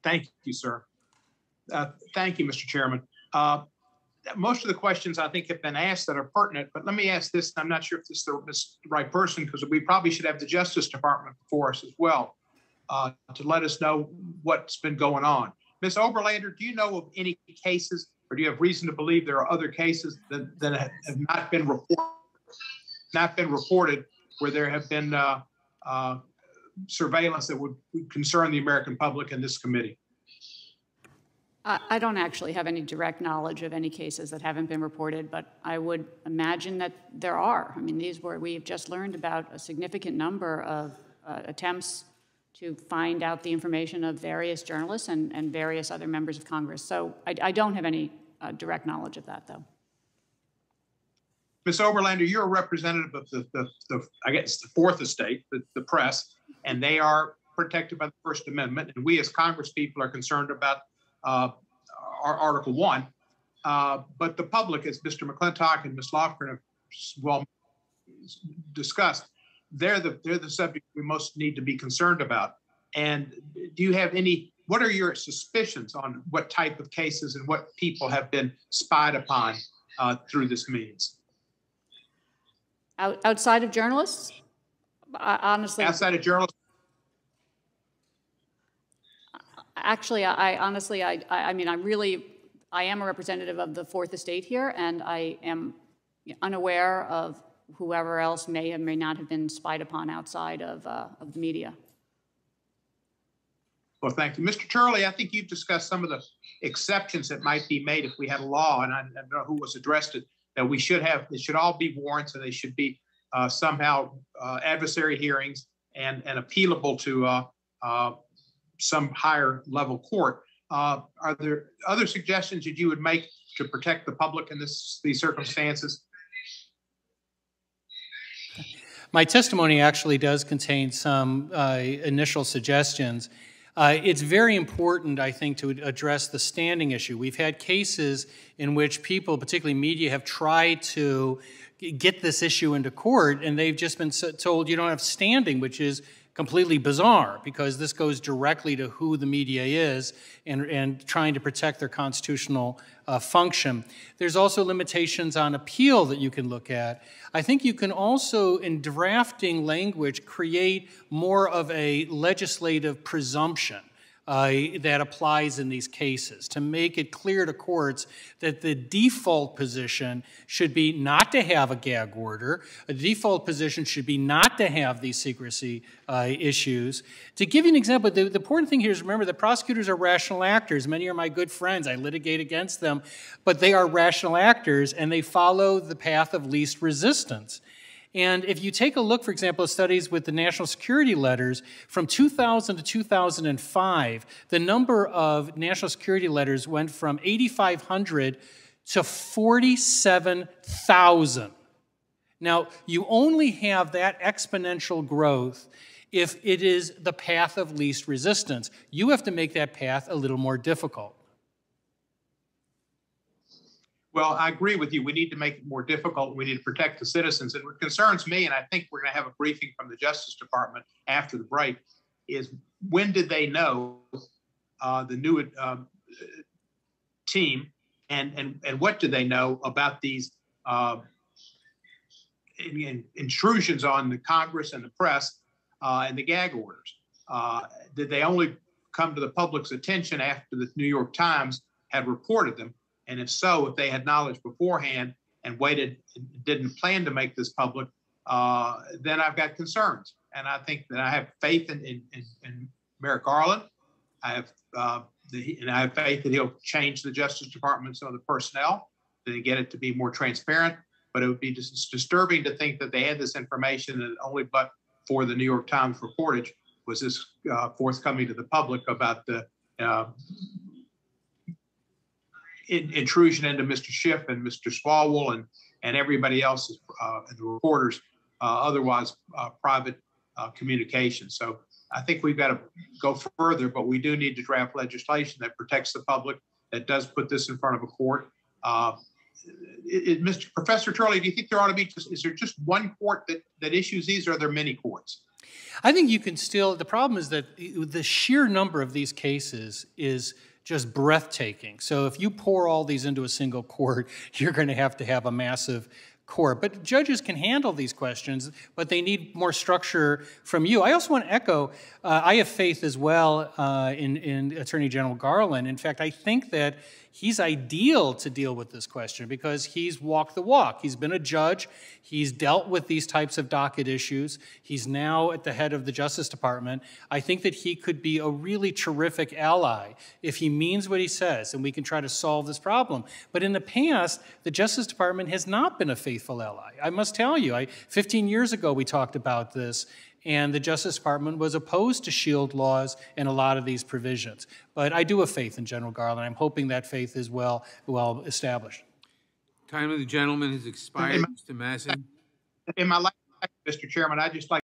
Thank you, sir. Thank you, Mr. Chairman. Most of the questions I think have been asked that are pertinent, but let me ask this. I'm not sure if this is the right person, because we probably should have the Justice Department before us as well to let us know what's been going on. Ms. Oberlander, do you know of any cases, or do you have reason to believe there are other cases that have not been reported where there have been surveillance that would concern the American public in this committee? I don't actually have any direct knowledge of any cases that haven't been reported, but I would imagine that there are. I mean, we've just learned about a significant number of attempts to find out the information of various journalists and various other members of Congress. So I don't have any direct knowledge of that, though. Ms. Oberlander, you're a representative of I guess, the fourth estate, the press, and they are protected by the First Amendment. And we as Congress people are concerned about our Article 1. But the public, as Mr. McClintock and Ms. Lofgren have well discussed, they're the subject we most need to be concerned about. And do you have what are your suspicions on what type of cases and what people have been spied upon through this means? Outside of journalists? Honestly. Outside of journalists? Actually, I mean, I am a representative of the Fourth Estate here, and I am unaware of whoever else may or may not have been spied upon outside of the media. Well, thank you. Mr. Turley, I think you've discussed some of the exceptions that might be made if we had a law, and I don't know who was addressed it, that we should have, it should all be warrants, and they should be somehow adversary hearings and appealable to some higher level court. Are there other suggestions that you would make to protect the public in these circumstances? My testimony actually does contain some initial suggestions. It's very important, I think, to address the standing issue. We've had cases in which people, particularly media, have tried to get this issue into court, and they've just been told you don't have standing, which is completely bizarre, because this goes directly to who the media is and trying to protect their constitutional function. There's also limitations on appeal that you can look at. I think you can also, in drafting language, create more of a legislative presumption that applies in these cases to make it clear to courts that the default position should be not to have a gag order. A default position should be not to have these secrecy issues. To give you an example, the important thing here is remember that prosecutors are rational actors. Many are my good friends. I litigate against them, but they are rational actors and they follow the path of least resistance. And if you take a look, for example, at studies with the national security letters, from 2000 to 2005, the number of national security letters went from 8,500 to 47,000. Now, you only have that exponential growth if it is the path of least resistance. You have to make that path a little more difficult. Well, I agree with you. We need to make it more difficult. We need to protect the citizens. And what concerns me, and I think we're going to have a briefing from the Justice Department after the break, is when did they know the new team, and what did they know about these intrusions on the Congress and the press and the gag orders? Did they only come to the public's attention after the New York Times had reported them? And if so, if they had knowledge beforehand and waited, didn't plan to make this public, then I've got concerns. And I think that I have faith in Merrick Garland. I have faith that he'll change the Justice Department, some of the personnel, to get it to be more transparent. But it would be just disturbing to think that they had this information and only but for the New York Times reportage was this forthcoming to the public about the intrusion into Mr. Schiff and Mr. Swalwell and everybody else, and the reporters, otherwise private communication. So I think we've got to go further, but we do need to draft legislation that protects the public, that does put this in front of a court. Professor Turley, do you think there ought to be is there just one court that issues these, or are there many courts? I think you can still, the problem is that the sheer number of these cases is just breathtaking. So if you pour all these into a single court, you're going to have a massive court. But judges can handle these questions, but they need more structure from you. I also want to echo, I have faith as well in Attorney General Garland. In fact, I think that he's ideal to deal with this question because he's walked the walk. He's been a judge. He's dealt with these types of docket issues. He's now at the head of the Justice Department. I think that he could be a really terrific ally if he means what he says, and we can try to solve this problem. But in the past, the Justice Department has not been a faithful ally. I must tell you, 15 years ago we talked about this, and the Justice Department was opposed to shield laws and a lot of these provisions. But I do have faith in General Garland. I'm hoping that faith is well established. Time of the gentleman has expired, Mr. Masson. In my last, Mr. Chairman, I'd just like